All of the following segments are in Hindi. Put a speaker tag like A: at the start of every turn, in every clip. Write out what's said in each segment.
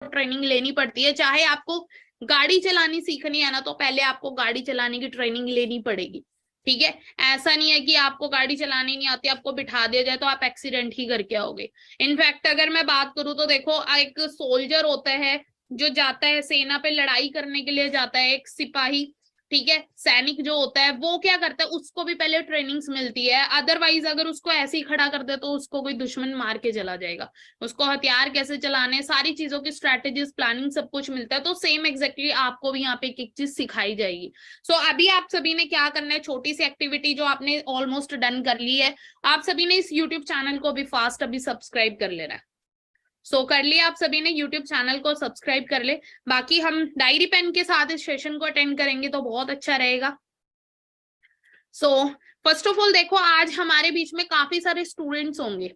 A: ट्रेनिंग लेनी पड़ती है। चाहे आपको गाड़ी चलानी सीखनी है ना, तो पहले आपको गाड़ी चलाने की ट्रेनिंग लेनी पड़ेगी, ठीक है। ऐसा नहीं है कि आपको गाड़ी चलानी नहीं आती, आपको बिठा दिया जाए तो आप एक्सीडेंट ही करके आओगे। इनफैक्ट अगर मैं बात करूं तो देखो, एक सोल्जर होता है जो जाता है सेना पे लड़ाई करने के लिए जाता है, एक सिपाही, ठीक है, सैनिक जो होता है वो क्या करता है, उसको भी पहले ट्रेनिंग्स मिलती है। अदरवाइज अगर उसको ऐसे ही खड़ा कर दे तो उसको कोई दुश्मन मार के चला जाएगा। उसको हथियार कैसे चलाने, सारी चीजों की स्ट्रैटेजीज, प्लानिंग, सब कुछ मिलता है। तो सेम एग्जैक्टली आपको भी यहाँ पे एक एक चीज सिखाई जाएगी। सो अभी आप सभी ने क्या करना है, छोटी सी एक्टिविटी जो आपने ऑलमोस्ट डन कर ली है, आप सभी ने इस यूट्यूब चैनल को भी फास्ट अभी सब्सक्राइब कर लेना है। सो कर लिया आप सभी ने, यूट्यूब चैनल को सब्सक्राइब कर ले। बाकी हम डायरी पेन के साथ इस सेशन को अटेंड करेंगे तो बहुत अच्छा रहेगा। सो फर्स्ट ऑफ ऑल देखो, आज हमारे बीच में काफी सारे स्टूडेंट्स होंगे,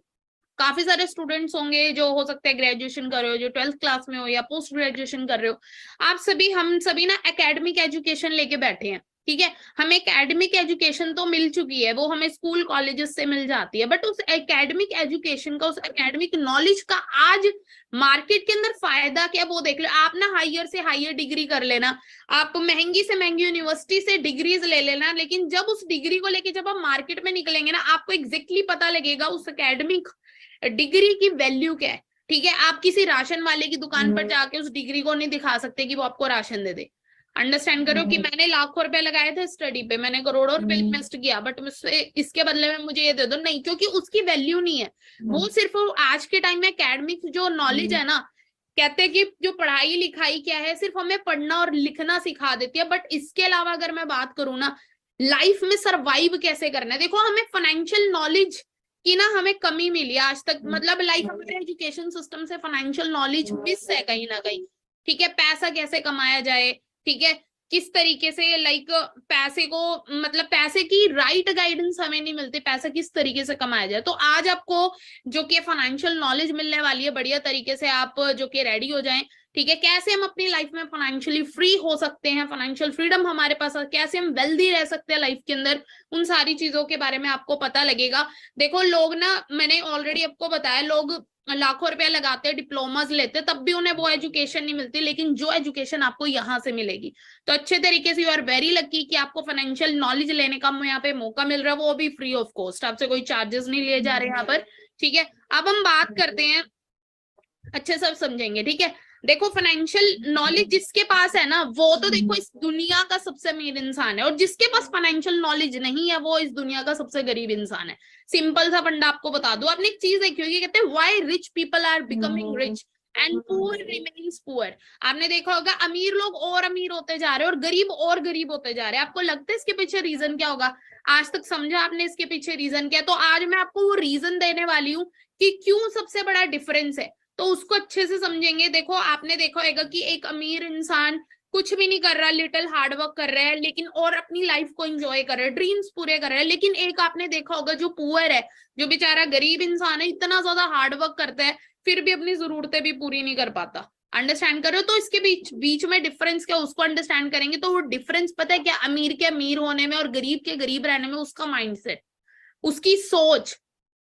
A: काफी सारे स्टूडेंट्स होंगे जो हो सकते हैं ग्रेजुएशन कर रहे हो, जो 12th क्लास में हो या पोस्ट ग्रेजुएशन कर रहे हो। आप सभी, हम सभी ना एकेडमिक एजुकेशन लेके बैठे हैं, ठीक है। हमें एकेडमिक एजुकेशन तो मिल चुकी है, वो हमें स्कूल कॉलेजेस से मिल जाती है, बट उस एकेडमिक एजुकेशन का, उस एकेडमिक नॉलेज का आज मार्केट के अंदर फायदा क्या, वो देख लो। आप ना हायर से हायर डिग्री कर लेना, आप महंगी से महंगी यूनिवर्सिटी से डिग्रीज ले लेना, लेकिन जब उस डिग्री को लेके जब आप मार्केट में निकलेंगे ना, आपको एग्जैक्टली पता लगेगा उस एकेडमिक डिग्री की वैल्यू क्या है, ठीक है। आप किसी राशन वाले की दुकान पर जाके उस डिग्री को नहीं दिखा सकते कि वो आपको राशन दे दे। अंडरस्टैंड करो कि मैंने लाखों रुपए लगाए थे स्टडी पे, मैंने करोड़ों रुपए इन्वेस्ट किया, बट मुझसे इसके बदले में मुझे ये दे दो, नहीं, क्योंकि उसकी वैल्यू नहीं है। वो सिर्फ आज के टाइम में एकेडमिक जो नॉलेज है ना, कहते हैं कि जो पढ़ाई लिखाई क्या है, सिर्फ हमें पढ़ना और लिखना सिखा देती है, बट इसके अलावा अगर मैं बात करूं ना, लाइफ में सरवाइव कैसे करना है, देखो हमें फाइनेंशियल नॉलेज की ना हमें कमी मिली आज तक, मतलब लाइक हमारे एजुकेशन सिस्टम से फाइनेंशियल नॉलेज मिस है कहीं ना कहीं, ठीक है। पैसा कैसे कमाया जाए, ठीक है, किस तरीके से, लाइक पैसे को, मतलब पैसे की राइट गाइडेंस हमें नहीं मिलती, पैसा किस तरीके से कमाया जाए। तो आज आपको जो कि फाइनेंशियल नॉलेज मिलने वाली है, बढ़िया तरीके से आप जो कि रेडी हो जाएं, ठीक है। कैसे हम अपनी लाइफ में फाइनेंशियली फ्री हो सकते हैं, फाइनेंशियल फ्रीडम हमारे पास, कैसे हम वेल्दी रह सकते हैं लाइफ के अंदर, उन सारी चीजों के बारे में आपको पता लगेगा। देखो लोग ना, मैंने ऑलरेडी आपको बताया, लोग लाखों रुपया लगाते हैं, डिप्लोमास लेते, तब भी उन्हें वो एजुकेशन नहीं मिलती, लेकिन जो एजुकेशन आपको यहाँ से मिलेगी, तो अच्छे तरीके से यू आर वेरी लकी कि आपको फाइनेंशियल नॉलेज लेने का यहाँ पे मौका मिल रहा है, वो भी फ्री ऑफ कॉस्ट, आपसे कोई चार्जेस नहीं लिए जा रहे यहाँ पर, ठीक है। अब हम बात करते हैं, अच्छे सब समझेंगे, ठीक है। देखो फाइनेंशियल नॉलेज जिसके पास है ना, वो तो देखो इस दुनिया का सबसे अमीर इंसान है, और जिसके पास फाइनेंशियल नॉलेज नहीं है, वो इस दुनिया का सबसे गरीब इंसान है। सिंपल सा फंडा आपको बता दूं, आपने एक चीज देखी होगी, कहते हैं why rich people are becoming rich and poor remains poor. आपने देखा होगा अमीर लोग और अमीर होते जा रहे हैं और गरीब और गरीब होते जा रहे हैं। आपको लगता है इसके पीछे रीजन क्या होगा? आज तक समझा आपने इसके पीछे रीजन क्या है? तो आज मैं आपको वो रीजन देने वाली हूँ कि क्यों सबसे बड़ा डिफरेंस है, तो उसको अच्छे से समझेंगे। देखो आपने देखा होगा कि एक अमीर इंसान कुछ भी नहीं कर रहा, लिटिल हार्ड वर्क कर रहा है, लेकिन और अपनी लाइफ को एंजॉय कर रहा है, ड्रीम्स पूरे कर रहा है। लेकिन एक आपने देखा होगा जो पुअर है, जो बेचारा गरीब इंसान है, इतना ज्यादा हार्ड वर्क करता है, फिर भी अपनी जरूरतें भी पूरी नहीं कर पाता। अंडरस्टैंड करो, तो इसके बीच बीच में डिफरेंस क्या, उसको अंडरस्टैंड करेंगे तो वो डिफरेंस पता है क्या, अमीर के अमीर होने में और गरीब के गरीब रहने में, उसका माइंडसेट, उसकी सोच,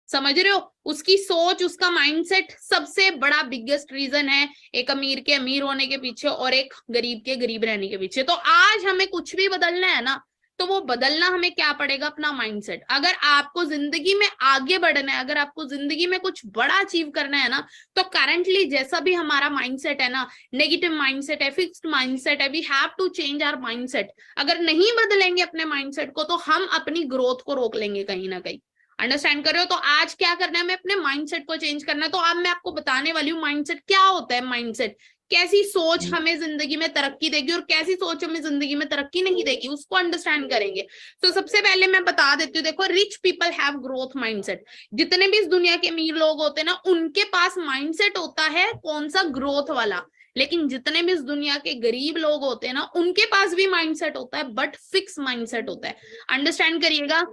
A: समझ रहे हो, उसकी सोच, उसका माइंडसेट सबसे बड़ा बिगेस्ट रीजन है एक अमीर के अमीर होने के पीछे और एक गरीब के गरीब रहने के पीछे। तो आज हमें कुछ भी बदलना है ना, तो वो बदलना हमें क्या पड़ेगा, अपना माइंडसेट। अगर आपको जिंदगी में आगे बढ़ना है, अगर आपको जिंदगी में कुछ बड़ा अचीव करना है ना, तो करंटली जैसा भी हमारा माइंडसेट है ना, नेगेटिव माइंडसेट है, फिक्स्ड माइंडसेट है, we have to change our mindset. अगर नहीं बदलेंगे अपने माइंडसेट को, तो हम अपनी ग्रोथ को रोक लेंगे कहीं ना कहीं। अंडरस्टैंड कर रहे हो? तो आज क्या करना है, हमें अपने माइंडसेट को चेंज करना है। तो अब मैं आपको बताने वाली हूँ माइंडसेट क्या होता है, माइंडसेट कैसी सोच हमें जिंदगी में तरक्की देगी और कैसी सोच हमें जिंदगी में तरक्की नहीं देगी, उसको अंडरस्टैंड करेंगे। तो सबसे पहले मैं बता देती हूँ, देखो rich people have growth mindset. जितने भी इस दुनिया के अमीर लोग होते हैं ना, उनके पास माइंडसेट होता है कौन सा, ग्रोथ वाला। लेकिन जितने भी इस दुनिया के गरीब लोग होते हैं ना, उनके पास भी माइंडसेट होता है, बट फिक्स माइंडसेट होता है। अंडरस्टैंड करिएगा,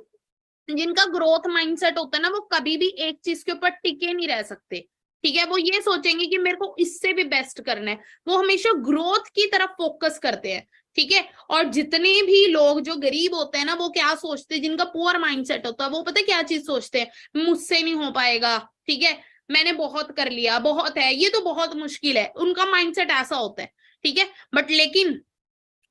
A: जिनका ग्रोथ माइंडसेट होता है ना, वो कभी भी एक चीज के ऊपर टिके नहीं रह सकते, ठीक है। वो ये सोचेंगे कि मेरे को इससे भी बेस्ट करना है, वो हमेशा ग्रोथ की तरफ फोकस करते हैं, ठीक है। और जितने भी लोग जो गरीब होते हैं ना, वो क्या सोचते हैं, जिनका पुअर माइंडसेट होता है, वो पता है क्या चीज सोचते हैं, मुझसे नहीं हो पाएगा, ठीक है, मैंने बहुत कर लिया, बहुत है, ये तो बहुत मुश्किल है, उनका माइंडसेट ऐसा होता है, ठीक है। बट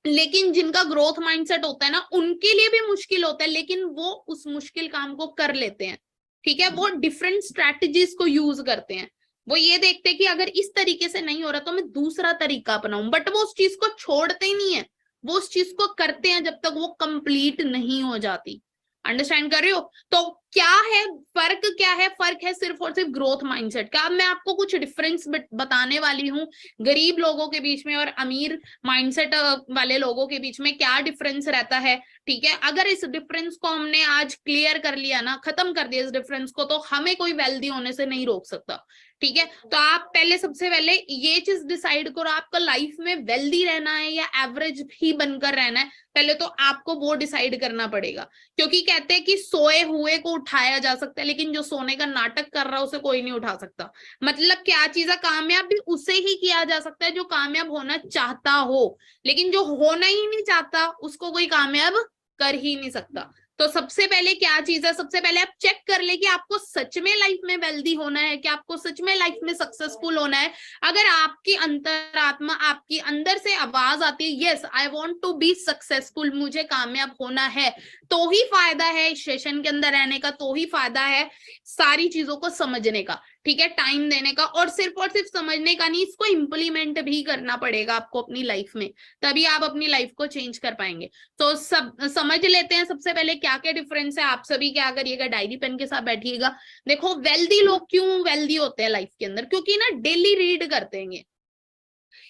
A: लेकिन जिनका ग्रोथ माइंडसेट होता है ना, उनके लिए भी मुश्किल होता है, लेकिन वो उस मुश्किल काम को कर लेते हैं, ठीक है। वो डिफरेंट स्ट्रैटेजीज को यूज करते हैं, वो ये देखते हैं कि अगर इस तरीके से नहीं हो रहा तो मैं दूसरा तरीका अपनाऊं, बट वो उस चीज को छोड़ते ही नहीं है, वो उस चीज को करते हैं जब तक वो कंप्लीट नहीं हो जाती। अंडरस्टैंड कर रहे हो? तो क्या है फर्क, क्या है फर्क, है सिर्फ और सिर्फ ग्रोथ माइंडसेट का। अब मैं आपको कुछ डिफरेंस बताने वाली हूँ गरीब लोगों के बीच में और अमीर माइंडसेट वाले लोगों के बीच में क्या डिफरेंस रहता है, ठीक है। अगर इस डिफरेंस को हमने आज क्लियर कर लिया ना, खत्म कर दिया इस डिफरेंस को, तो हमें कोई वेल्दी होने से नहीं रोक सकता, ठीक है। तो आप पहले, सबसे पहले ये चीज डिसाइड करो, आपका लाइफ में वेल्दी रहना है या एवरेज ही बनकर रहना है, पहले तो आपको वो डिसाइड करना पड़ेगा। क्योंकि कहते हैं कि सोए हुए को उठाया जा सकता है, लेकिन जो सोने का नाटक कर रहा है उसे कोई नहीं उठा सकता। मतलब क्या चीज है, कामयाब भी उसे ही किया जा सकता है जो कामयाब होना चाहता हो, लेकिन जो होना ही नहीं चाहता उसको कोई कामयाब कर ही नहीं सकता। तो सबसे पहले क्या चीज है, सबसे पहले आप चेक कर ले कि आपको सच में लाइफ में वेल्दी होना है, कि आपको सच में लाइफ में सक्सेसफुल होना है। अगर आपकी अंतरात्मा, आपकी अंदर से आवाज आती है yes I want to be successful, मुझे कामयाब होना है, तो ही फायदा है इस सेशन के अंदर रहने का, तो ही फायदा है सारी चीजों को समझने का, ठीक है, टाइम देने का। और सिर्फ समझने का नहीं, इसको इम्प्लीमेंट भी करना पड़ेगा आपको अपनी लाइफ में, तभी आप अपनी लाइफ को चेंज कर पाएंगे। तो सब समझ लेते हैं सबसे पहले क्या क्या डिफरेंस है। आप सभी क्या करिएगा, डायरी पेन के साथ बैठिएगा। देखो वेल्दी लोग क्यों वेल्दी होते हैं लाइफ के अंदर, क्योंकि ना डेली रीड करते हैं,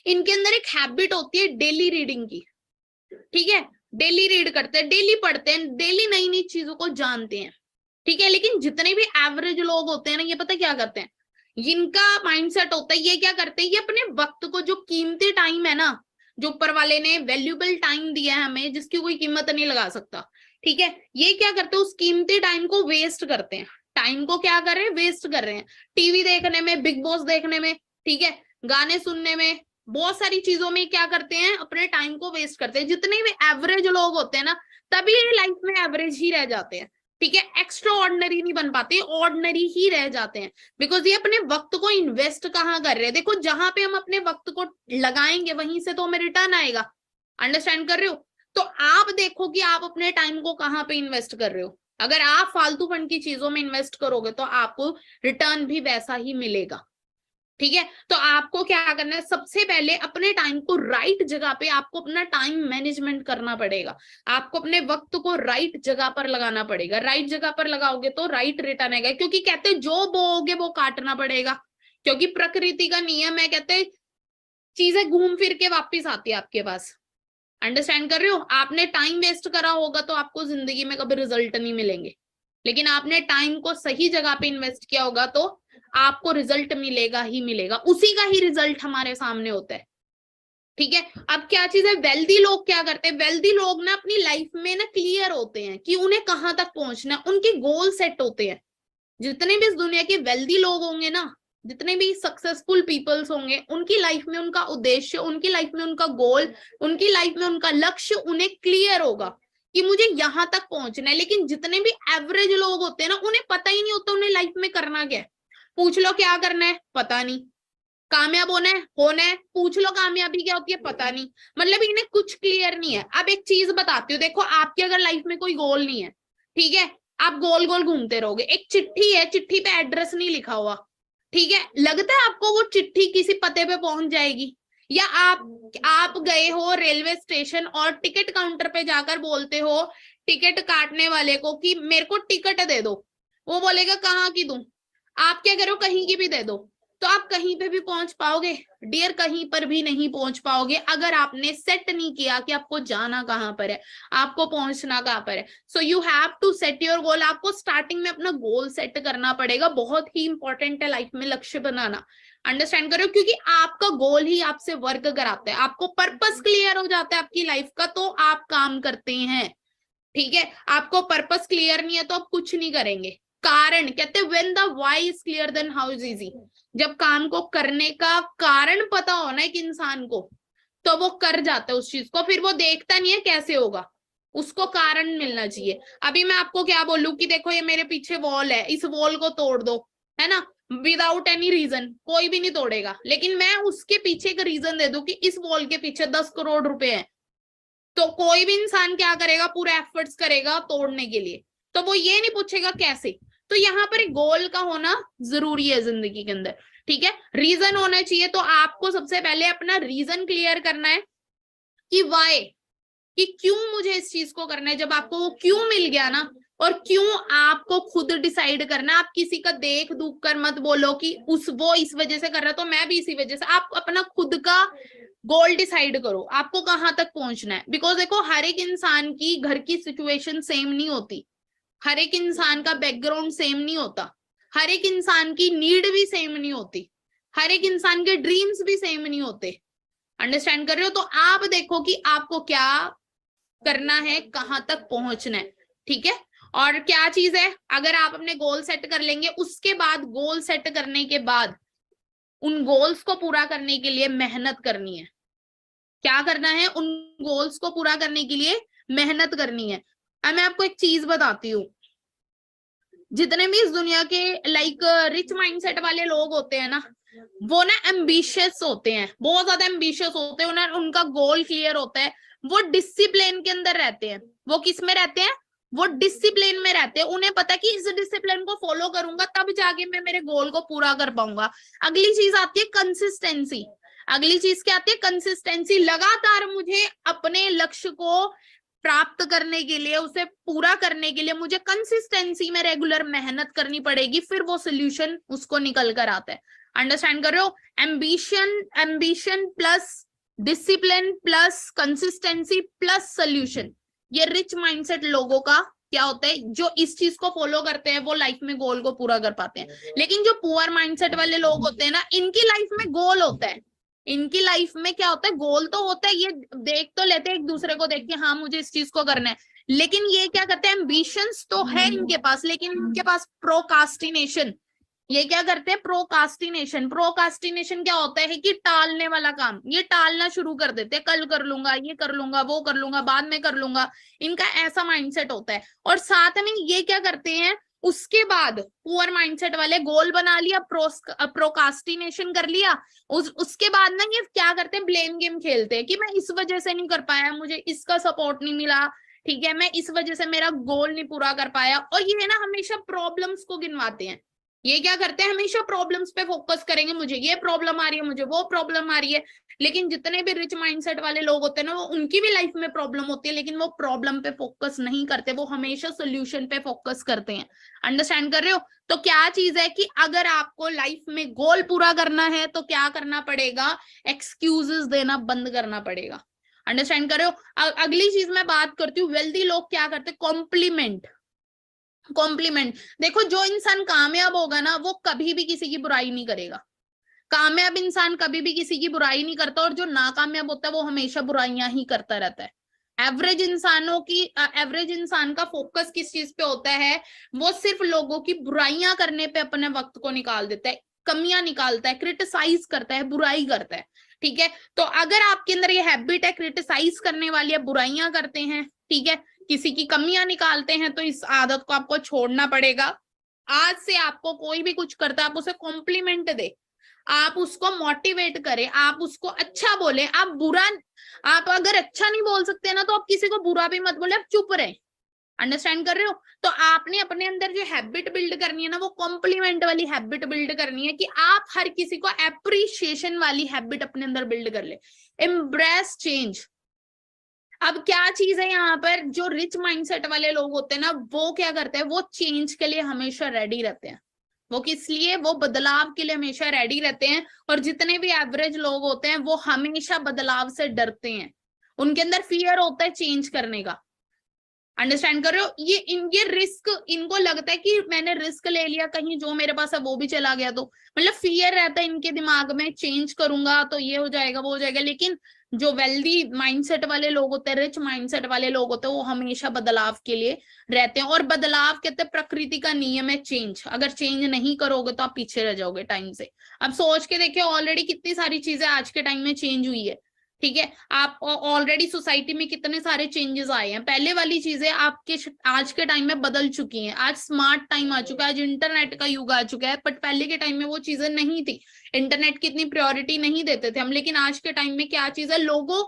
A: इनके अंदर एक हैबिट होती है डेली रीडिंग की, ठीक है। डेली रीड करते हैं, डेली पढ़ते हैं, डेली नई नई चीजों को जानते हैं, ठीक है। लेकिन जितने भी एवरेज लोग होते हैं ना, ये पता क्या करते हैं, जिनका माइंडसेट होता है, ये क्या करते हैं, ये अपने वक्त को, जो कीमती टाइम है ना, जो ऊपर वाले ने वैल्यूबल टाइम दिया है हमें, जिसकी कोई कीमत नहीं लगा सकता, ठीक है, ये क्या करते हैं, उस कीमती टाइम को वेस्ट करते हैं। टाइम को क्या कर रहे हैं, वेस्ट कर रहे हैं, टीवी देखने में, बिग बॉस देखने में, ठीक है, गाने सुनने में, बहुत सारी चीजों में क्या करते हैं, अपने टाइम को वेस्ट करते हैं। जितने भी एवरेज लोग होते हैं ना, तभी लाइफ में एवरेज ही रह जाते हैं, ठीक है, एक्स्ट्रा ऑर्डिनरी नहीं बन पाते, ऑर्डिनरी ही रह जाते हैं। बिकॉज ये अपने वक्त को इन्वेस्ट कहाँ कर रहे हैं, देखो जहां पे हम अपने वक्त को लगाएंगे वहीं से तो हमें रिटर्न आएगा। अंडरस्टैंड कर रहे हो? तो आप देखो कि आप अपने टाइम को कहाँ पे इन्वेस्ट कर रहे हो। अगर आप फालतू फंड की चीजों में इन्वेस्ट करोगे तो आपको रिटर्न भी वैसा ही मिलेगा, ठीक है। तो आपको क्या करना है, सबसे पहले अपने टाइम को राइट जगह पे, आपको अपना टाइम मैनेजमेंट करना पड़ेगा, आपको अपने वक्त को राइट जगह पर लगाना पड़ेगा। राइट जगह पर लगाओगे तो राइट रिटर्न आएगा, क्योंकि कहते जो बोओगे वो काटना पड़ेगा, क्योंकि प्रकृति का नियम है, कहते चीजें घूम फिर के वापिस आती है आपके पास। अंडरस्टैंड कर रहे हो? आपने टाइम वेस्ट करा होगा तो आपको जिंदगी में कभी रिजल्ट नहीं मिलेंगे, लेकिन आपने टाइम को सही जगह पे इन्वेस्ट किया होगा तो आपको रिजल्ट मिलेगा ही मिलेगा, उसी का ही रिजल्ट हमारे सामने होता है, ठीक है। अब क्या चीज है, वेल्दी लोग क्या करते हैं, वेल्दी लोग ना अपनी लाइफ में ना क्लियर होते हैं कि उन्हें कहां तक पहुंचना है, उनके गोल सेट होते हैं। जितने भी इस दुनिया के वेल्दी लोग होंगे ना, जितने भी सक्सेसफुल पीपल्स होंगे, उनकी लाइफ में उनका उद्देश्य, उनकी लाइफ में उनका गोल, उनकी लाइफ में उनका लक्ष्य उन्हें क्लियर होगा कि मुझे यहां तक पहुंचना है। लेकिन जितने भी एवरेज लोग होते हैं ना, उन्हें पता ही नहीं होता उन्हें लाइफ में करना क्या है। पूछ लो क्या करना है, पता नहीं। कामयाब होना है, पूछ लो कामयाबी क्या होती है, पता नहीं। मतलब इन्हें कुछ क्लियर नहीं है। अब एक चीज बताती हूँ, देखो आपके अगर लाइफ में कोई गोल नहीं है, ठीक है, आप गोल गोल घूमते रहोगे। एक चिट्ठी है, चिट्ठी पे एड्रेस नहीं लिखा हुआ, ठीक है, लगता है आपको वो चिट्ठी किसी पते पे पहुंच जाएगी? या आप गए हो रेलवे स्टेशन और टिकट काउंटर पे जाकर बोलते हो टिकट काटने वाले को कि मेरे को टिकट दे दो, वो बोलेगा कहाँ की दूं, आप क्या करो कहीं की भी दे दो, तो आप कहीं पे भी पहुंच पाओगे? डियर, कहीं पर भी नहीं पहुंच पाओगे अगर आपने सेट नहीं किया कि आपको जाना कहां पर है, आपको पहुंचना कहां पर है। So you have to set your goal. आपको स्टार्टिंग में अपना गोल सेट करना पड़ेगा, बहुत ही इंपॉर्टेंट है लाइफ में लक्ष्य बनाना। अंडरस्टैंड करो, क्योंकि आपका गोल ही आपसे वर्क कराता है। आपको पर्पस क्लियर हो जाता है आपकी लाइफ का तो आप काम करते हैं, ठीक है। आपको पर्पस क्लियर नहीं है तो आप कुछ नहीं करेंगे। कारण कहते हैं when the why is clear then how is easy. जब काम को करने का कारण पता हो ना एक इंसान को, तो वो कर जाता है उस चीज को, फिर वो देखता नहीं है कैसे होगा, उसको कारण मिलना चाहिए। अभी मैं आपको क्या बोलूं कि देखो ये मेरे पीछे वॉल है, इस वॉल को तोड़ दो, है ना, विदाउट एनी रीजन, कोई भी नहीं तोड़ेगा, लेकिन मैं उसके पीछे एक रीजन दे दूं कि इस वॉल के पीछे 10 करोड़ रुपए हैं, तो कोई भी इंसान क्या करेगा, पूरे एफर्ट्स करेगा तोड़ने के लिए। तो वो ये नहीं पूछेगा कैसे। तो यहाँ पर गोल का होना जरूरी है जिंदगी के अंदर, ठीक है, रीजन होना चाहिए। तो आपको सबसे पहले अपना रीजन क्लियर करना है कि वाई, कि क्यों मुझे इस चीज को करना है। जब आपको वो क्यों मिल गया ना, और क्यों आपको खुद डिसाइड करना, आप किसी का देख दुख कर मत बोलो कि वो इस वजह से कर रहा है तो मैं भी इसी वजह से। आप अपना खुद का गोल डिसाइड करो, आपको कहाँ तक पहुंचना है। बिकॉज देखो, हर एक इंसान की घर की सिचुएशन सेम नहीं होती, हर एक इंसान का बैकग्राउंड सेम नहीं होता, हर एक इंसान की नीड भी सेम नहीं होती, हर एक इंसान के ड्रीम्स भी सेम नहीं होते। अंडरस्टैंड कर रहे हो? तो आप देखो कि आपको क्या करना है, कहां तक पहुंचना है, ठीक है। और क्या चीज है, अगर आप अपने गोल सेट कर लेंगे, उसके बाद गोल सेट करने के बाद उन गोल्स को पूरा करने के लिए मेहनत करनी है। क्या करना है, उन गोल्स को पूरा करने के लिए मेहनत करनी है। अब मैं आपको एक चीज बताती हूँ, जितने भी इस दुनिया के लाइक रिच माइंडसेट वाले लोग होते हैं ना, वो ना एम्बिशियस होते हैं, बहुत ज्यादा एम्बिशियस होते हैं, उनका गोल क्लियर होता है, वो डिसिप्लिन के अंदर रहते हैं। वो किस में रहते हैं, वो डिसिप्लिन में रहते हैं। उन्हें पता है कि इस डिसिप्लिन को फॉलो करूंगा तब जाके मैं मेरे गोल को पूरा कर पाऊंगा। अगली चीज आती है कंसिस्टेंसी। अगली चीज क्या आती है, कंसिस्टेंसी। लगातार मुझे अपने लक्ष्य को प्राप्त करने के लिए, उसे पूरा करने के लिए मुझे कंसिस्टेंसी में रेगुलर मेहनत करनी पड़ेगी, फिर वो सोल्यूशन उसको निकल कर आता है। अंडरस्टैंड कर रहे हो? Ambition plus discipline plus consistency plus solution, ये रिच माइंडसेट लोगों का क्या होता है, जो इस चीज को फॉलो करते हैं वो लाइफ में गोल को पूरा कर पाते हैं। लेकिन जो पुअर माइंडसेट वाले लोग होते हैं ना, इनकी लाइफ में गोल होता है, इनकी लाइफ में क्या होता है, गोल तो होता है, ये देख तो लेते हैं एक दूसरे को देख के, हाँ मुझे इस चीज को करना है, लेकिन ये क्या करते हैं, एम्बिशंस तो है इनके पास, लेकिन इनके पास प्रोकास्टिनेशन। ये क्या करते हैं, प्रोकास्टिनेशन। प्रोकास्टिनेशन क्या होता है कि टालने वाला काम, ये टालना शुरू कर देते हैं, कल कर लूंगा, ये कर लूंगा, वो कर लूंगा, बाद में कर लूंगा, इनका ऐसा माइंडसेट होता है। और साथ में ये क्या करते हैं, उसके बाद पुअर माइंडसेट वाले गोल बना लिया, प्रोकास्टिनेशन कर लिया, उसके बाद ना ये क्या करते हैं, ब्लेम गेम खेलते हैं कि मैं इस वजह से नहीं कर पाया, मुझे इसका सपोर्ट नहीं मिला, ठीक है, मैं इस वजह से मेरा गोल नहीं पूरा कर पाया। और ये है ना, हमेशा प्रॉब्लम्स को गिनवाते हैं। ये क्या करते हैं, हमेशा प्रॉब्लम्स पे फोकस करेंगे, मुझे ये प्रॉब्लम आ रही है, मुझे वो प्रॉब्लम आ रही है। लेकिन जितने भी रिच माइंडसेट वाले लोग होते हैं ना, वो उनकी भी लाइफ में प्रॉब्लम होती है, लेकिन वो प्रॉब्लम पे फोकस नहीं करते, वो हमेशा सोल्यूशन पे फोकस करते हैं। अंडरस्टैंड कर रहे हो? तो क्या चीज है कि अगर आपको लाइफ में गोल पूरा करना है तो क्या करना पड़ेगा, एक्सक्यूजेस देना बंद करना पड़ेगा। अंडरस्टैंड कर रहे हो? अगली चीज मैं बात करती हूँ, वेल्दी लोग क्या करते हैं, कॉम्प्लीमेंट। देखो, जो इंसान कामयाब होगा ना, वो कभी भी किसी की बुराई नहीं करेगा। कामयाब इंसान कभी भी किसी की बुराई नहीं करता, और जो नाकामयाब होता है वो हमेशा बुराइयां ही करता रहता है। एवरेज इंसान का फोकस किस चीज पे होता है, वो सिर्फ लोगों की बुराइयां करने पे अपने वक्त को निकाल देता है, कमियां निकालता है, क्रिटिसाइज करता है, बुराई करता है, ठीक है। तो अगर आपके अंदर ये हैबिट है क्रिटिसाइज करने वाली है, बुराइयां करते हैं, ठीक है, किसी की कमियां निकालते हैं, तो इस आदत को आपको छोड़ना पड़ेगा। आज से आपको कोई भी कुछ करता है, आप उसे कॉम्प्लीमेंट दे, आप उसको मोटिवेट करें, आप उसको अच्छा बोले। आप अगर अच्छा नहीं बोल सकते ना, तो आप किसी को बुरा भी मत बोले, आप चुप रहे। अंडरस्टैंड कर रहे हो? तो आपने अपने अंदर जो हैबिट बिल्ड करनी है ना, वो कॉम्प्लीमेंट वाली हैबिट बिल्ड करनी है, कि आप हर किसी को एप्रिशिएशन वाली हैबिट अपने अंदर बिल्ड कर ले। Embrace change. अब क्या चीज है यहाँ पर, जो रिच माइंडसेट वाले लोग होते हैं ना, वो क्या करते हैं, वो चेंज के लिए हमेशा रेडी रहते हैं। वो किस लिए, वो बदलाव के लिए हमेशा रेडी रहते हैं। और जितने भी एवरेज लोग होते हैं, वो हमेशा बदलाव से डरते हैं, उनके अंदर फियर होता है चेंज करने का। अंडरस्टैंड कर रहे हो? ये रिस्क, इनको लगता है कि मैंने रिस्क ले लिया, कहीं जो मेरे पास है वो भी चला गया, तो मतलब फियर रहता है इनके दिमाग में, चेंज करूंगा तो ये हो जाएगा, वो हो जाएगा। लेकिन जो वेल्दी माइंडसेट वाले लोग होते हैं, रिच माइंडसेट वाले लोग होते हैं, वो हमेशा बदलाव के लिए रहते हैं। और बदलाव कहते हैं प्रकृति का नियम है, चेंज। अगर चेंज नहीं करोगे तो आप पीछे रह जाओगे टाइम से। अब सोच के देखिए, ऑलरेडी कितनी सारी चीजें आज के टाइम में चेंज हुई है। ठीक है, आप ऑलरेडी सोसाइटी में कितने सारे चेंजेस आए हैं, पहले वाली चीजें आपके आज के टाइम में बदल चुकी हैं, आज स्मार्ट टाइम आ चुका है, आज इंटरनेट का युग आ चुका है, बट पहले के टाइम में वो चीजें नहीं थी, इंटरनेट की इतनी प्रायोरिटी नहीं देते थे हम, लेकिन आज के टाइम में क्या चीज है, लोगों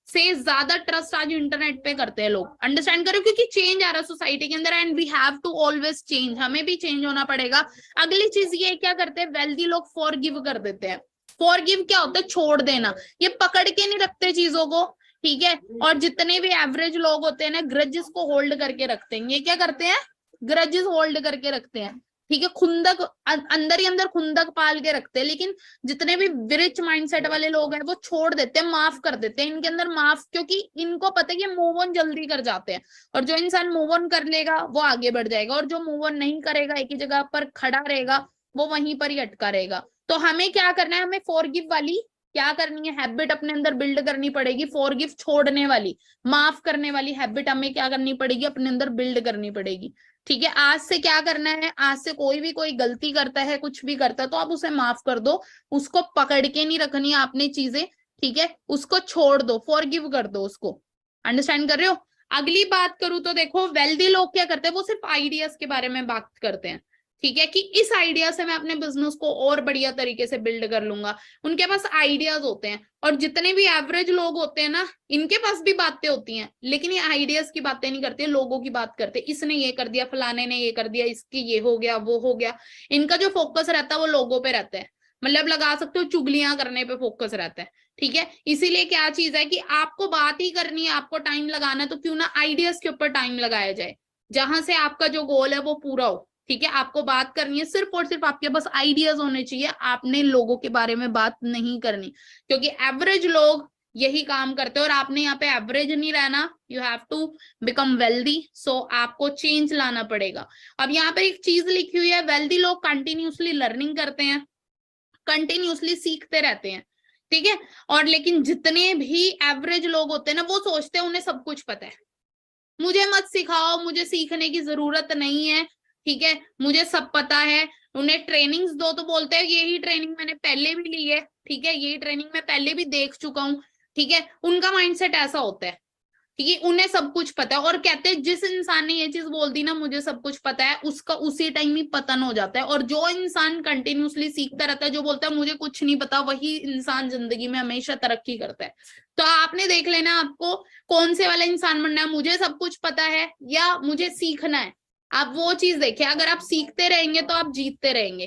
A: से ज्यादा ट्रस्ट आज इंटरनेट पे करते हैं लोग, अंडरस्टैंड करो, क्योंकि चेंज आ रहा है सोसाइटी के अंदर and we have to always change, हमें भी चेंज होना पड़ेगा। अगली चीज ये क्या करते हैं, वेल्दी लोग फॉरगिव कर देते हैं। फॉरगिव क्या होता है, छोड़ देना, ये पकड़ के नहीं रखते चीजों को, ठीक है। और जितने भी एवरेज लोग होते हैं ना, ग्रजेस को होल्ड करके रखते हैं, ये क्या करते हैं, ग्रजेस होल्ड करके रखते हैं, ठीक है, खुंदक अंदर ही अंदर खुंदक पाल के रखते हैं। लेकिन जितने भी रिच माइंडसेट वाले लोग हैं वो छोड़ देते हैं, माफ कर देते हैं, इनके अंदर माफ, क्योंकि इनको पता है कि मूव ऑन जल्दी कर जाते हैं, और जो इंसान मूव ऑन कर लेगा वो आगे बढ़ जाएगा, और जो मूव ऑन नहीं करेगा, एक ही जगह पर खड़ा रहेगा, वो वहीं पर ही अटका रहेगा। तो हमें क्या करना है, हमें फॉरगिव वाली क्या करनी है, हैबिट अपने अंदर बिल्ड करनी पड़ेगी, फॉरगिव छोड़ने वाली, माफ करने वाली हैबिट हमें क्या करनी पड़ेगी, अपने अंदर बिल्ड करनी पड़ेगी, ठीक है। आज से क्या करना है, आज से कोई भी कोई गलती करता है, कुछ भी करता है, तो आप उसे माफ कर दो, उसको पकड़ के नहीं रखनी आपने चीजें, ठीक है, उसको छोड़ दो, फॉरगिव कर दो उसको, अंडरस्टैंड कर रहे हो। अगली बात करूं तो देखो, वेल्दी लोग क्या करते हैं, वो सिर्फ आइडियाज के बारे में बात करते हैं, ठीक है, कि इस आइडिया से मैं अपने बिजनेस को और बढ़िया तरीके से बिल्ड कर लूंगा, उनके पास आइडियाज होते हैं। और जितने भी एवरेज लोग होते हैं ना, इनके पास भी बातें होती हैं, लेकिन ये आइडियाज की बातें नहीं करते, लोगों की बात करते, इसने ये कर दिया, फलाने ने ये कर दिया, इसकी ये हो गया, वो हो गया, इनका जो फोकस रहता है वो लोगों पे रहता है, मतलब लगा सकते हो चुगलियां करने पे फोकस रहता है, ठीक है। इसीलिए क्या चीज है कि आपको बात ही करनी है, आपको टाइम लगाना है, तो क्यों ना आइडियाज के ऊपर टाइम लगाया जाए, जहां से आपका जो गोल है वो पूरा हो, ठीक है। आपको बात करनी है, सिर्फ और सिर्फ आपके पास आइडियाज होने चाहिए, आपने लोगों के बारे में बात नहीं करनी, क्योंकि एवरेज लोग यही काम करते हैं, और आपने यहाँ पे एवरेज नहीं रहना, you have to become wealthy, so आपको चेंज लाना पड़ेगा। अब यहाँ पे एक चीज लिखी हुई है, वेल्दी लोग कंटिन्यूसली लर्निंग करते हैं, कंटिन्यूसली सीखते रहते हैं, ठीक है। और लेकिन जितने भी एवरेज लोग होते हैं ना, वो सोचते हैं उन्हें सब कुछ पता है, मुझे मत सिखाओ, मुझे सीखने की जरूरत नहीं है, ठीक है, मुझे सब पता है। उन्हें ट्रेनिंग्स दो तो बोलते हैं यही ट्रेनिंग मैंने पहले भी ली है, ठीक है, यही ट्रेनिंग मैं पहले भी देख चुका हूँ, ठीक है। उनका माइंडसेट ऐसा होता है, ठीक है, उन्हें सब कुछ पता है, और कहते हैं जिस इंसान ने ये चीज बोल दी ना मुझे सब कुछ पता है, उसका उसी टाइम ही पतन हो जाता है। और जो इंसान कंटिन्यूसली सीखता रहता है, जो बोलता है मुझे कुछ नहीं पता, वही इंसान जिंदगी में हमेशा तरक्की करता है। तो आपने देख लेना आपको कौन से वाला इंसान बनना है, मुझे सब कुछ पता है या मुझे सीखना है, आप वो चीज देखिए। अगर आप सीखते रहेंगे तो आप जीतते रहेंगे,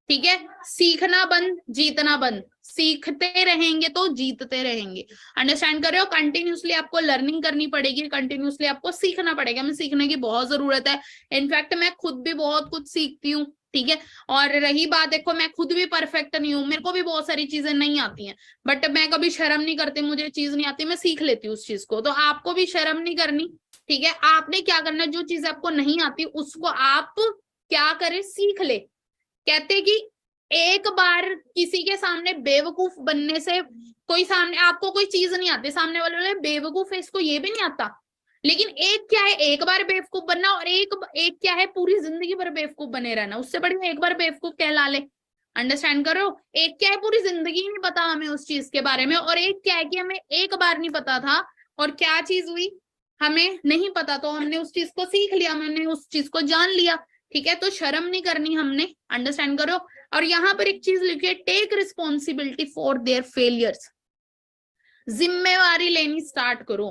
A: ठीक है, सीखना बंद जीतना बंद, सीखते रहेंगे तो जीतते रहेंगे, अंडरस्टैंड कर रहे हो। कंटिन्यूसली आपको लर्निंग करनी पड़ेगी, कंटिन्यूसली आपको सीखना पड़ेगा, हमें सीखने की बहुत जरूरत है, इनफैक्ट मैं खुद भी बहुत कुछ सीखती हूँ, ठीक है। और रही बात, देखो मैं खुद भी परफेक्ट नहीं हूँ, मेरे को भी बहुत सारी चीजें नहीं आती हैं, बट मैं कभी शर्म नहीं करती, मुझे चीज नहीं आती मैं सीख लेती हूँ उस चीज को, तो आपको भी शर्म नहीं करनी, ठीक है। आपने क्या करना है, जो चीज आपको नहीं आती उसको आप क्या करें, सीख ले। कहते कि एक बार किसी के सामने बेवकूफ बनने से, कोई सामने आपको कोई चीज नहीं आती, सामने वाले बोले बेवकूफ है, इसको ये भी नहीं आता, लेकिन एक क्या है एक बार बेवकूफ बनना, और एक क्या है पूरी जिंदगी भर बेवकूफ बने रहना, उससे बढ़िया एक बार बेवकूफ कहला ले, अंडरस्टैंड करो। एक क्या है पूरी जिंदगी नहीं पता हमें उस चीज के बारे में, और एक क्या है कि हमें एक बार नहीं पता था, और क्या चीज हुई, हमें नहीं पता तो हमने उस चीज को सीख लिया, हमने उस चीज को जान लिया, ठीक है। तो शर्म नहीं करनी हमने, अंडरस्टैंड करो। और यहाँ पर एक चीज लिखी है, take responsibility for their failures, जिम्मेवारी लेनी स्टार्ट करो।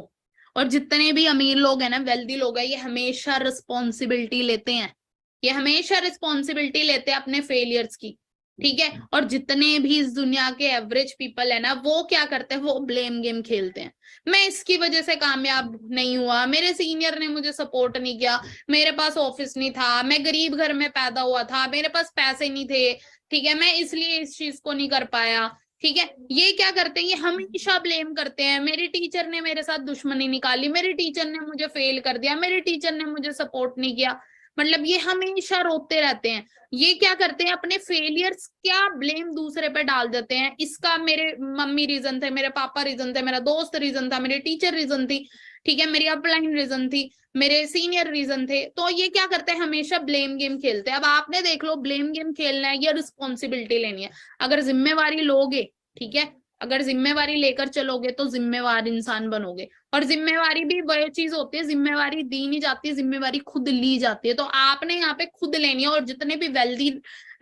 A: और जितने भी अमीर लोग हैं ना, वेल्दी लोग हैं, ये हमेशा रिस्पॉन्सिबिलिटी लेते हैं, ये हमेशा रिस्पॉन्सिबिलिटी लेते हैं अपने फेलियर्स की, ठीक है। और जितने भी इस दुनिया के एवरेज पीपल है ना, वो क्या करते हैं, वो ब्लेम गेम खेलते हैं, मैं इसकी वजह से कामयाब नहीं हुआ, मेरे सीनियर ने मुझे सपोर्ट नहीं किया, मेरे पास ऑफिस नहीं था, मैं गरीब घर में पैदा हुआ था, मेरे पास पैसे नहीं थे, ठीक है, मैं इसलिए इस चीज को नहीं कर पाया, ठीक है। ये क्या करते हैं, ये हमेशा ब्लेम करते हैं, मेरी टीचर ने मेरे साथ दुश्मनी निकाली, मेरे टीचर ने मुझे फेल कर दिया, मेरे टीचर ने मुझे सपोर्ट नहीं किया, मतलब ये हमेशा रोते रहते हैं। ये क्या करते हैं, अपने फेलियर्स क्या ब्लेम दूसरे पे डाल देते हैं, इसका मेरे मम्मी रीजन थे, मेरे पापा रीजन थे, मेरा दोस्त रीजन था, मेरे टीचर रीजन थी, ठीक है, मेरी अपलाइन रीजन थी, मेरे सीनियर रीजन थे। तो ये क्या करते हैं, हमेशा ब्लेम गेम खेलते हैं। अब आपने देख लो ब्लेम गेम खेलना है या रिस्पॉन्सिबिलिटी लेनी है, अगर जिम्मेवारी लोगे, ठीक है, अगर जिम्मेवारी लेकर चलोगे तो जिम्मेवार इंसान बनोगे। और जिम्मेवारी भी वही चीज होती है, जिम्मेवारी दी नहीं जाती, जिम्मेवारी खुद ली जाती है। तो आपने यहाँ पे खुद लेनी है। और जितने भी वेल्दी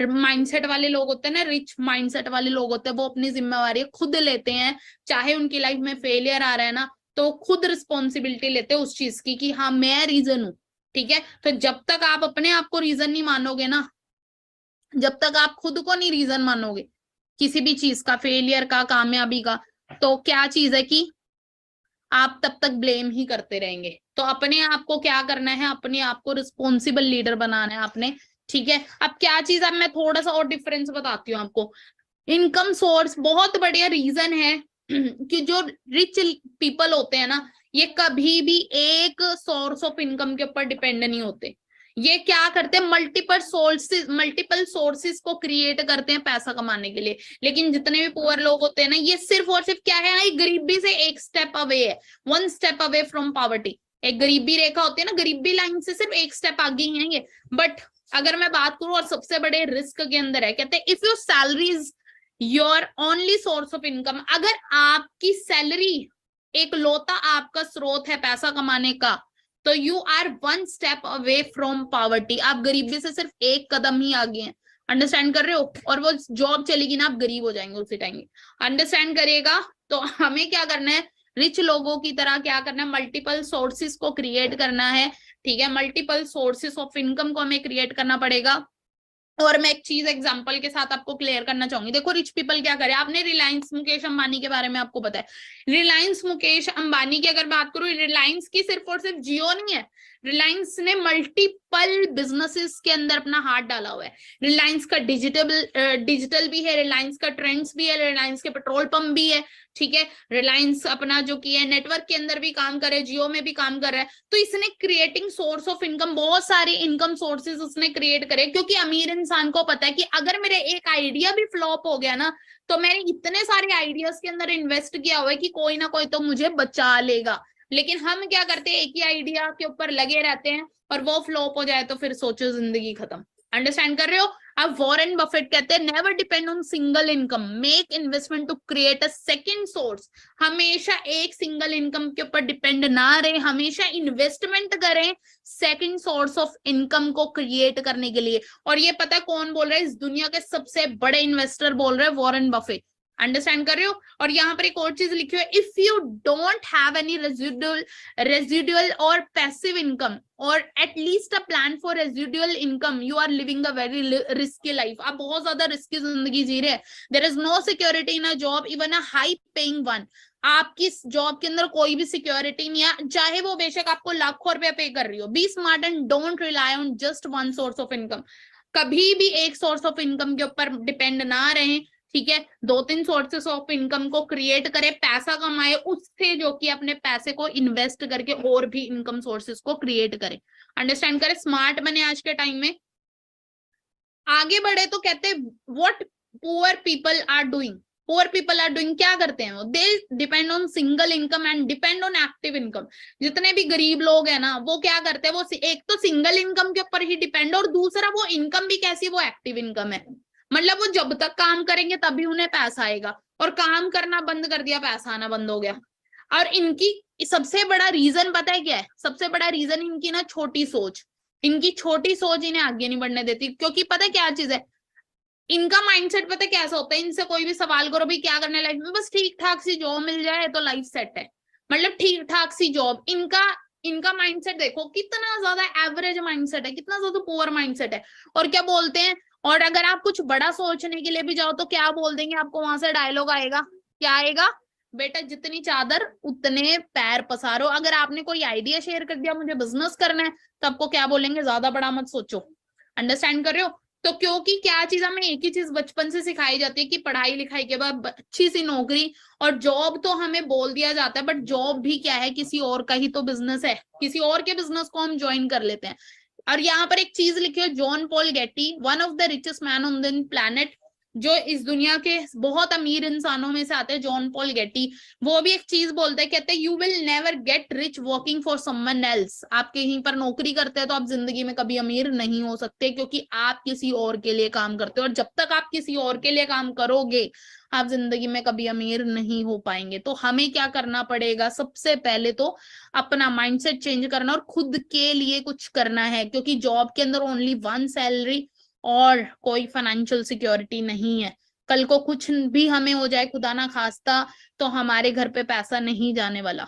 A: माइंडसेट वाले लोग होते हैं ना, रिच माइंडसेट वाले लोग होते हैं, वो अपनी जिम्मेवारी खुद लेते हैं। चाहे उनकी लाइफ में फेलियर आ रहा है ना, तो खुद रिस्पॉन्सिबिलिटी लेते हैं उस चीज की कि हाँ मैं रीजन हूँ। ठीक है, तो जब तक आप अपने आप को रीजन नहीं मानोगे ना, जब तक आप खुद को नहीं रीजन मानोगे किसी भी चीज का, फेलियर का, कामयाबी का, तो क्या चीज है कि आप तब तक ब्लेम ही करते रहेंगे। तो अपने आप को क्या करना है, अपने आप को रिस्पॉन्सिबल लीडर बनाना है आपने। ठीक है, अब क्या चीज, अब मैं थोड़ा सा और डिफरेंस बताती हूँ आपको। इनकम सोर्स बहुत बढ़िया रीजन है कि जो रिच पीपल होते हैं ना, ये कभी भी एक सोर्स ऑफ इनकम के ऊपर डिपेंड नहीं होते। ये क्या करते हैं, मल्टीपल सोर्सेस को क्रिएट करते हैं पैसा कमाने के लिए। लेकिन जितने भी पुअर लोग होते हैं ना, ये सिर्फ और सिर्फ क्या है, गरीबी से एक स्टेप अवे है, one step away from poverty. एक गरीबी रेखा होती है ना, गरीबी लाइन से सिर्फ एक स्टेप आगे ही है ये। बट अगर मैं बात करूं, और सबसे बड़े रिस्क के अंदर है, कहते हैं if your salary is your only source of income, अगर आपकी सैलरी एक लौता आपका स्रोत है पैसा कमाने का, तो you are one step away from poverty. आप गरीबी से सिर्फ एक कदम ही आगे हैं। अंडरस्टैंड कर रहे हो? और वो जॉब चलेगी ना, आप गरीब हो जाएंगे उसी टाइम। अंडरस्टैंड करिएगा। तो हमें क्या करना है, रिच लोगों की तरह क्या करना है, मल्टीपल सोर्सेस को क्रिएट करना है। ठीक है, मल्टीपल सोर्सेस ऑफ इनकम को हमें क्रिएट करना पड़ेगा। और मैं एक चीज एग्जांपल के साथ आपको क्लियर करना चाहूंगी। देखो रिच पीपल क्या करे, आपने रिलायंस मुकेश अंबानी के बारे में आपको पता है। रिलायंस मुकेश अंबानी की अगर बात करूं, रिलायंस की सिर्फ और सिर्फ जियो नहीं है, रिलायंस ने मल्टीपल बिजनेसेस के अंदर अपना हाथ डाला हुआ है। रिलायंस का डिजिटल भी है, रिलायंस का ट्रेंड्स भी है, रिलायंस के पेट्रोल पंप भी है। ठीक है, रिलायंस अपना जो की है नेटवर्क के अंदर भी काम कर रहा है, जियो में भी काम कर रहा है। तो इसने क्रिएटिंग सोर्स ऑफ इनकम, बहुत सारे इनकम सोर्सेज उसने क्रिएट करे, क्योंकि अमीर इंसान को पता है कि अगर मेरे एक आइडिया भी फ्लॉप हो गया ना, तो मैंने इतने सारे आइडियाज के अंदर इन्वेस्ट किया हुआ है कि कोई ना कोई तो मुझे बचा लेगा। लेकिन हम क्या करते हैं, एक ही आइडिया के ऊपर लगे रहते हैं, और वो फ्लॉप हो जाए तो फिर सोचो जिंदगी खत्म। अंडरस्टैंड कर रहे हो? अब वॉरेन बफेट कहते हैं never depend on single income, make investment to create a second source. हमेशा एक सिंगल इनकम के ऊपर डिपेंड ना रहे, हमेशा इन्वेस्टमेंट करें सेकंड सोर्स ऑफ इनकम को क्रिएट करने के लिए। और ये पता है कौन बोल रहा है, इस दुनिया के सबसे बड़े इन्वेस्टर बोल रहे हैं, वॉरेन बफेट। अंडरस्टैंड कर रहे हो? और यहाँ पर एक और चीज लिखी हुई है, if you don't have any residual or passive income or at least a plan for residual income, you are living a very risky life. आप बहुत ज्यादा रिस्की जिंदगी जी रहे हैं। There is no security in a job, even a high paying one. आपकी जॉब के अंदर कोई भी सिक्योरिटी नहीं है, चाहे वो बेशक आपको लाखों रुपया पे कर रही हो। Be smart and don't rely on just one source of income. कभी भी एक सोर्स ऑफ इनकम के ऊपर डिपेंड ना रहें। ठीक है, दो तीन सोर्सेस ऑफ इनकम को क्रिएट करे, पैसा कमाए उससे, जो कि अपने पैसे को इन्वेस्ट करके और भी इनकम सोर्सेस को क्रिएट करे। अंडरस्टैंड करे, स्मार्ट बने आज के टाइम में, आगे बढ़े। तो कहते हैं what poor people are doing, poor people are doing, क्या करते हैं वो, they depend on single income and depend on active income. जितने भी गरीब लोग हैं ना, वो क्या करते हैं, वो एक तो सिंगल इनकम के ऊपर ही डिपेंड, और दूसरा वो इनकम भी कैसी, वो एक्टिव इनकम है। मतलब वो जब तक काम करेंगे तभी उन्हें पैसा आएगा, और काम करना बंद कर दिया, पैसा आना बंद हो गया। और इनकी सबसे बड़ा रीजन पता है क्या है, सबसे बड़ा रीजन इनकी ना छोटी सोच। इनकी छोटी सोच इन्हें आगे नहीं बढ़ने देती। क्योंकि पता है क्या चीज है, इनका माइंडसेट पता है कैसा होता है, इनसे कोई भी सवाल करो, भाई क्या करना है लाइफ में, बस ठीक ठाक सी जॉब मिल जाए तो लाइफ सेट है। मतलब ठीक ठाक सी जॉब, इनका माइंडसेट देखो कितना ज्यादा एवरेज माइंडसेट है, कितना ज्यादा पुअर माइंडसेट है। और क्या बोलते हैं, और अगर आप कुछ बड़ा सोचने के लिए भी जाओ तो क्या बोल देंगे आपको, वहां से डायलॉग आएगा, क्या आएगा, बेटा जितनी चादर उतने पैर पसारो। अगर आपने कोई आइडिया शेयर कर दिया मुझे बिजनेस करना है, तो आपको क्या बोलेंगे, ज्यादा बड़ा मत सोचो। अंडरस्टैंड कर रहे हो? तो क्योंकि क्या चीज, हमें एक ही चीज बचपन से सिखाई जाती है कि पढ़ाई लिखाई के बाद अच्छी सी नौकरी, और जॉब तो हमें बोल दिया जाता है, बट जॉब भी क्या है, किसी और का ही तो बिजनेस है, किसी और के बिजनेस को हम ज्वाइन कर लेते हैं। और यहाँ पर एक चीज लिखी है, John Paul Getty, one of the richest man on the planet, जो इस दुनिया के बहुत अमीर इंसानों में से आते हैं, जॉन पॉल गेटी। वो भी एक चीज बोलते हैं, कहते हैं you will never get rich working for someone else. आप कहीं पर नौकरी करते हैं तो आप जिंदगी में कभी अमीर नहीं हो सकते, क्योंकि आप किसी और के लिए काम करते हो। और जब तक आप किसी और के लिए काम करोगे, आप जिंदगी में कभी अमीर नहीं हो पाएंगे। तो हमें क्या करना पड़ेगा, सबसे पहले तो अपना माइंडसेट चेंज करना और खुद के लिए कुछ करना है, क्योंकि जॉब के अंदर ओनली वन सैलरी और कोई फाइनेंशियल सिक्योरिटी नहीं है। कल को कुछ भी हमें हो जाए खुदा ना खास्ता, तो हमारे घर पे पैसा नहीं जाने वाला।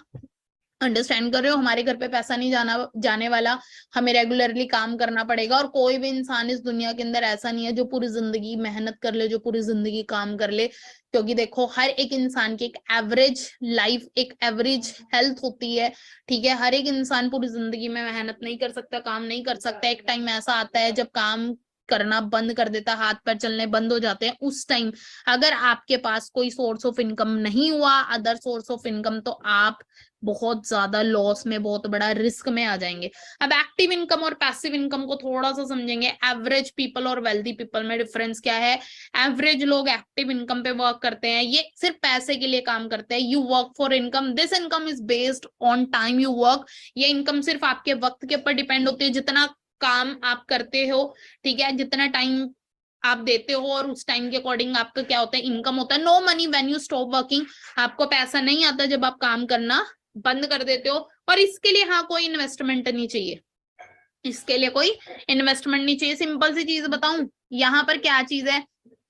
A: अंडरस्टैंड कर रहे हो, हमारे घर पे पैसा नहीं जाने वाला। हमें रेगुलरली काम करना पड़ेगा। और कोई भी इंसान इस दुनिया के अंदर ऐसा नहीं है जो पूरी जिंदगी मेहनत कर ले, जो पूरी जिंदगी काम कर ले। क्योंकि देखो, हर एक इंसान की एक एवरेज लाइफ, एक एवरेज हेल्थ होती है। ठीक है, हर एक इंसान पूरी जिंदगी में मेहनत नहीं कर सकता, काम नहीं कर सकता। एक टाइम ऐसा आता है जब काम करना बंद कर देता, हाथ पैर चलने बंद हो जाते हैं। उस टाइम अगर आपके पास कोई सोर्स ऑफ इनकम नहीं हुआ, अदर सोर्स ऑफ इनकम, तो आप बहुत ज्यादा लॉस में, बहुत बड़ा रिस्क में आ जाएंगे। अब एक्टिव इनकम और पैसिव इनकम को थोड़ा सा समझेंगे। एवरेज पीपल और वेल्दी पीपल में डिफरेंस क्या है। एवरेज लोग एक्टिव इनकम पे वर्क करते हैं, ये सिर्फ पैसे के लिए काम करते हैं। You work for income, this income is based on time you work. ये इनकम सिर्फ आपके वक्त के ऊपर डिपेंड होती है, जितना काम आप करते हो, ठीक है, जितना टाइम आप देते हो, और उस टाइम के अकॉर्डिंग आपका क्या होता है, इनकम होता है। No money when you stop working, आपको पैसा नहीं आता जब आप काम करना बंद कर देते हो। और इसके लिए हाँ, कोई इन्वेस्टमेंट नहीं चाहिए, इसके लिए कोई इन्वेस्टमेंट नहीं चाहिए। सिंपल सी चीज बताऊं, यहाँ पर क्या चीज है,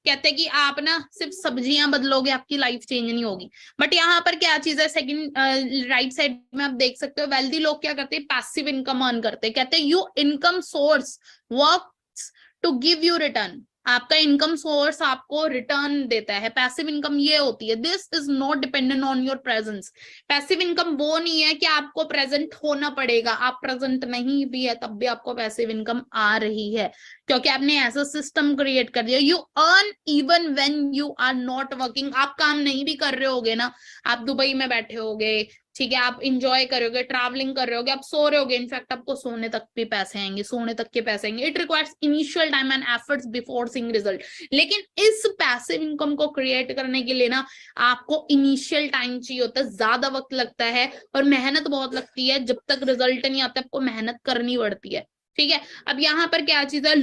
A: कहते हैं कि आप ना सिर्फ सब्जियां बदलोगे आपकी लाइफ चेंज नहीं होगी। बट यहाँ पर क्या चीज है, सेकंड राइट साइड में आप देख सकते हो, वेल्दी लोग क्या करते हैं, पैसिव इनकम अर्न करते हैं। कहते हैं you income source works to give you return. आपका इनकम सोर्स आपको रिटर्न देता है। पैसिव इनकम ये होती है, this is not dependent on your presence. Passive income वो नहीं है कि आपको प्रेजेंट होना पड़ेगा, आप प्रेजेंट नहीं भी है तब भी आपको पैसिव इनकम आ रही है, क्योंकि आपने ऐसा सिस्टम क्रिएट कर दिया। You earn even when you are not working. आप काम नहीं भी कर रहे होगे ना, आप दुबई में बैठे होगे, ठीक है, आप इंजॉय करोगे, ट्रैवलिंग कर रहे होगे, आप सो रहे होगे, इनफैक्ट आपको सोने तक भी पैसे आएंगे, सोने तक के पैसे आएंगे। It requires initial time and efforts before seeing result. लेकिन इस पैसिव इनकम को क्रिएट करने के लिए ना आपको इनिशियल टाइम चाहिए होता है, ज्यादा वक्त लगता है और मेहनत बहुत लगती है। जब तक रिजल्ट नहीं आता आपको मेहनत करनी पड़ती है, ठीक है। अब यहाँ पर क्या चीज है,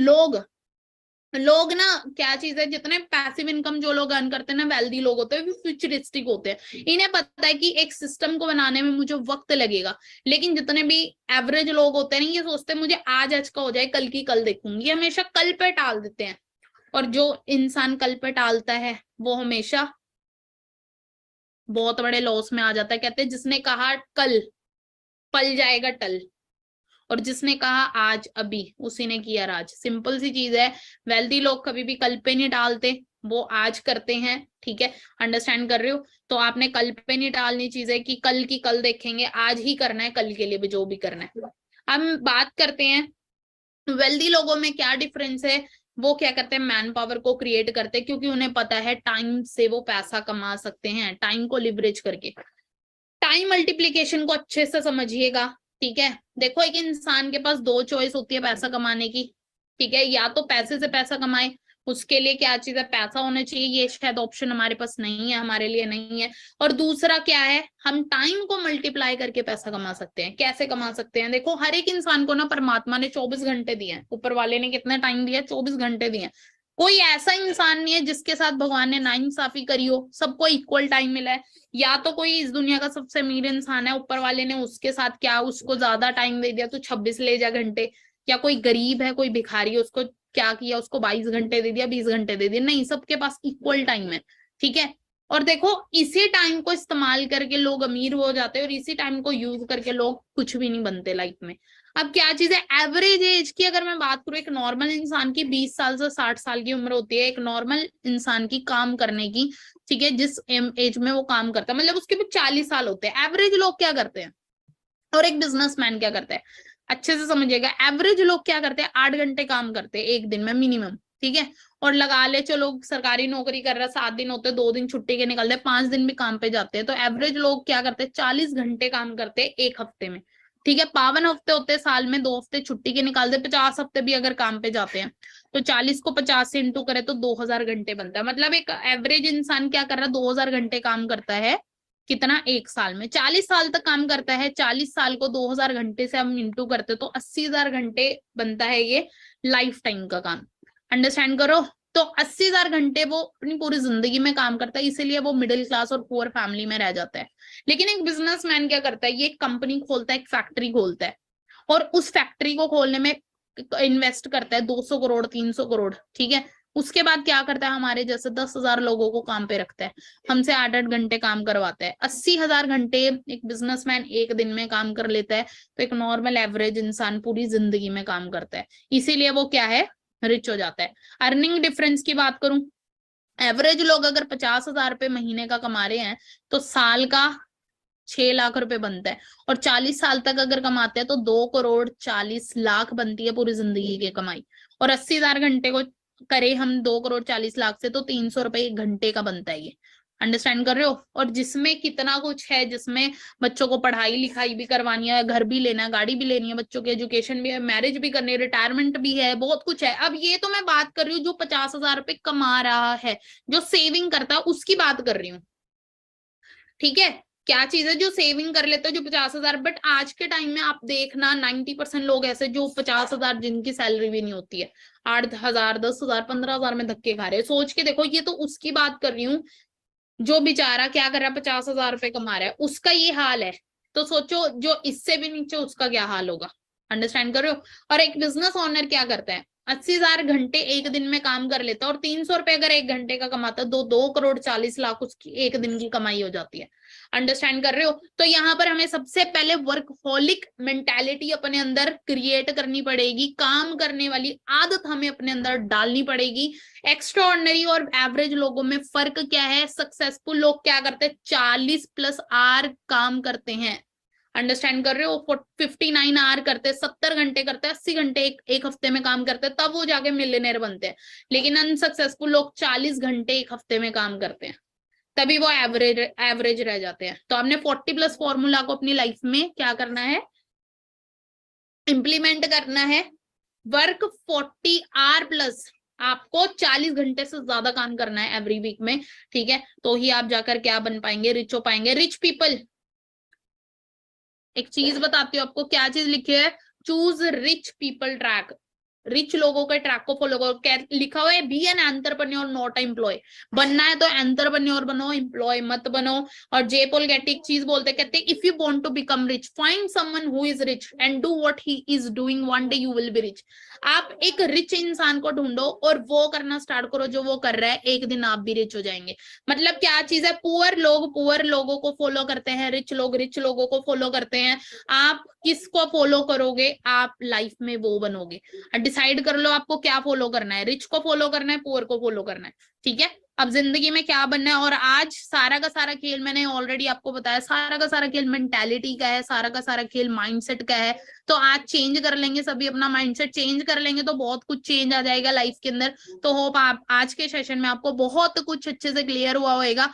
A: लोग ना क्या चीज है, जितने पैसिव इनकम जो लोग अर्न करते हैं ना, वेल्दी लोग होते हैं, वो फ्यूचरिस्टिक होते हैं। इन्हें पता है कि एक सिस्टम को बनाने में मुझे वक्त लगेगा। लेकिन जितने भी एवरेज लोग होते हैं ना, ये सोचते हैं मुझे आज का हो जाए, कल की कल देखूंगी, हमेशा कल पे टाल देते हैं। और जो इंसान कल पे टालता है वो हमेशा बहुत बड़े लॉस में आ जाता है। कहते हैं जिसने कहा कल, पल जाएगा टल, और जिसने कहा आज अभी, उसी ने किया राज। सिंपल सी चीज है, वेल्दी लोग कभी भी कल पे नहीं डालते, वो आज करते हैं, ठीक है। अंडरस्टैंड कर रहे हो, तो आपने कल पे नहीं डालनी चीजें कि कल की कल देखेंगे, आज ही करना है, कल के लिए भी जो भी करना है। हम बात करते हैं वेल्दी लोगों में क्या डिफरेंस है। वो क्या करते हैं, मैन पावर को क्रिएट करते हैं, क्योंकि उन्हें पता है टाइम से वो पैसा कमा सकते हैं, टाइम को लिवरेज करके। टाइम मल्टीप्लीकेशन को अच्छे से समझिएगा, ठीक है। देखो, एक इंसान के पास दो चॉइस होती है पैसा कमाने की, ठीक है। या तो पैसे से पैसा कमाए, उसके लिए क्या चीज है, पैसा होना चाहिए। ये शायद ऑप्शन हमारे पास नहीं है, हमारे लिए नहीं है। और दूसरा क्या है, हम टाइम को मल्टीप्लाई करके पैसा कमा सकते हैं। कैसे कमा सकते हैं, देखो, हर एक इंसान को ना परमात्मा ने 24 घंटे दिए हैं। ऊपर वाले ने कितना टाइम दिया, 24 घंटे दिए हैं। कोई ऐसा इंसान नहीं है जिसके साथ भगवान ने नाइंसाफी करी हो, सबको इक्वल टाइम मिला है। या तो कोई इस दुनिया का सबसे अमीर इंसान है, ऊपर वाले ने उसके साथ क्या, उसको ज्यादा टाइम दे दिया तो 26 ले जा घंटे। या कोई गरीब है, कोई भिखारी है, उसको क्या किया, उसको 22 घंटे दे दिया, 20 घंटे दे दिया। नहीं, सबके पास इक्वल टाइम है, ठीक है। और देखो, इसी टाइम को इस्तेमाल करके लोग अमीर हो जाते हैं, और इसी टाइम को यूज करके लोग कुछ भी नहीं बनते लाइफ में। अब क्या चीज है, एवरेज एज की अगर मैं बात करूं, एक नॉर्मल इंसान की 20 साल से 60 साल की उम्र होती है, एक नॉर्मल इंसान की काम करने की, ठीक है, जिस एज में वो काम करता है, मतलब उसके भी 40 साल होते हैं। एवरेज लोग क्या करते हैं, और एक बिजनेसमैन क्या करता है, अच्छे से समझिएगा। एवरेज लोग क्या करते हैं, 8 घंटे काम करते हैं एक दिन में मिनिमम, ठीक है। और लगा ले चलो सरकारी नौकरी कर रहा है, 7 दिन होते हैं, 2 दिन छुट्टी के निकलते हैं, 5 दिन भी काम पे जाते हैं। तो एवरेज लोग क्या करते हैं, 40 घंटे काम करते हैं एक हफ्ते में, ठीक है। 52 हफ्ते होते हैं साल में, 2 हफ्ते छुट्टी के निकालते, 50 हफ्ते भी अगर काम पे जाते हैं, तो 40 को 50 से इंटू करे तो 2000 घंटे बनता है। मतलब एक एवरेज इंसान क्या कर रहा है, 2000 घंटे काम करता है। कितना, एक साल में 40 साल तक काम करता है। 40 साल को 2000 घंटे से हम इंटू करते तो 80,000 घंटे बनता है ये लाइफ टाइम का काम। अंडरस्टैंड करो। तो 80,000 घंटे वो अपनी पूरी जिंदगी में काम करता है, इसीलिए वो मिडिल क्लास और पुअर फैमिली में रह जाता है। लेकिन एक बिजनेसमैन क्या करता है, ये एक कंपनी खोलता है, एक फैक्ट्री खोलता है, और उस फैक्ट्री को खोलने में इन्वेस्ट करता है 200 करोड़ 300 करोड़, ठीक है। उसके बाद क्या करता है, हमारे जैसे 10,000 लोगों को काम पे रखता है, हमसे 8-8 घंटे काम करवाता है। 80,000 घंटे एक बिजनेसमैन एक दिन में काम कर लेता है, तो एक नॉर्मल एवरेज इंसान पूरी जिंदगी में काम करता है, इसीलिए वो क्या है, रिच हो जाता है। अर्निंग डिफरेंस की बात करूं, एवरेज लोग अगर 50,000 रुपए महीने का कमा रहे हैं तो साल का 6 लाख रुपए बनता है, और 40 साल तक अगर कमाते हैं तो 2 करोड़ 40 लाख बनती है पूरी जिंदगी की कमाई। और 80,000 घंटे को करे हम 2 करोड़ 40 लाख से, तो 300 रुपए एक घंटे का बनता है ये। अंडरस्टैंड कर रहे हो? और जिसमें कितना कुछ है, जिसमें बच्चों को पढ़ाई लिखाई भी करवानी है, घर भी लेना है, गाड़ी भी लेनी है, बच्चों की एजुकेशन भी है, मैरिज भी करनी है, रिटायरमेंट भी है, बहुत कुछ है। अब ये तो मैं बात कर रही हूँ जो 50,000 रुपए कमा रहा है, जो सेविंग करता है, उसकी बात कर रही हूँ, ठीक है। क्या चीज है जो सेविंग कर लेते हो, जो 50,000। बट आज के टाइम में आप देखना 90% लोग ऐसे जो 50,000 जिनकी सैलरी भी नहीं होती है, 8,000 10,000 15,000 में धक्के खा रहे हैं। सोच के देखो, ये तो उसकी बात कर रही हूँ जो बेचारा क्या कर रहा है, 50,000 रुपए कमा रहा है, उसका ये हाल है। तो सोचो जो इससे भी नीचे, उसका क्या हाल होगा। अंडरस्टैंड कर रहे हो? और एक बिजनेस ओनर क्या करता है, 80,000 घंटे एक दिन में काम कर लेता है, और 300 रुपए अगर एक घंटे का कमाता है, 2 करोड़ 40 लाख उसकी एक दिन की कमाई हो जाती है। अंडरस्टैंड कर रहे हो? तो यहाँ पर हमें सबसे पहले वर्कहोलिक मेंटालिटी अपने अंदर क्रिएट करनी पड़ेगी, काम करने वाली आदत हमें अपने अंदर डालनी पड़ेगी। एक्स्ट्रा ऑर्डिनरी और एवरेज लोगों में फर्क क्या है, सक्सेसफुल लोग क्या करते हैं, 40+आवर काम करते हैं। अंडरस्टैंड कर रहे हो? 59 आवर करते हैं, 70 घंटे करते हैं, 80 घंटे एक हफ्ते में काम करते हैं, तब वो जाके मिलियनेयर बनते हैं। लेकिन अनसक्सेसफुल लोग 40 घंटे एक हफ्ते में काम करते हैं, तभी वो एवरेज रह जाते हैं। तो आपने 40+ फॉर्मूला को अपनी लाइफ में क्या करना है, इंप्लीमेंट करना है। वर्क 40 आवर+, आपको 40 घंटे से ज्यादा काम करना है एवरी वीक में, ठीक है। तो ही आप जाकर क्या बन पाएंगे, रिच हो पाएंगे। रिच पीपल, एक चीज बताती हूँ आपको, क्या चीज लिखी है, choose rich people track. Rich लोगों के ट्रैक को फॉलो करो। लिखा हुआ है be an entrepreneur not employ. बनना है तो एंटरप्रेन्योर बनो, एम्प्लॉय मत बनो। और जे पॉल गेटी एक चीज बोलते, कहते if you want to become rich, find someone who is rich and do what he is doing, one day you will be rich. आप एक रिच इंसान को ढूंढो और वो करना स्टार्ट करो जो वो कर रहा है, एक दिन आप भी रिच हो जाएंगे। मतलब क्या चीज है, पुअर लोग पुअर लोगों को फॉलो करते हैं, रिच लोग रिच लोगों को फॉलो करते हैं। आप किसको फॉलो करोगे, आप लाइफ में वो बनोगे। डिसाइड कर लो आपको क्या फॉलो करना है, रिच को फॉलो करना है, पुअर को फॉलो करना है, ठीक है। अब जिंदगी में क्या बनना है, और आज सारा का सारा खेल मैंने ऑलरेडी आपको बताया, सारा का सारा खेल मेंटालिटी का है, सारा का सारा खेल माइंडसेट का है। तो आज चेंज कर लेंगे सभी, अपना माइंडसेट चेंज कर लेंगे तो बहुत कुछ चेंज आ जाएगा लाइफ के अंदर। तो होप आप आज के सेशन में आपको बहुत कुछ अच्छे से क्लियर हुआ होगा।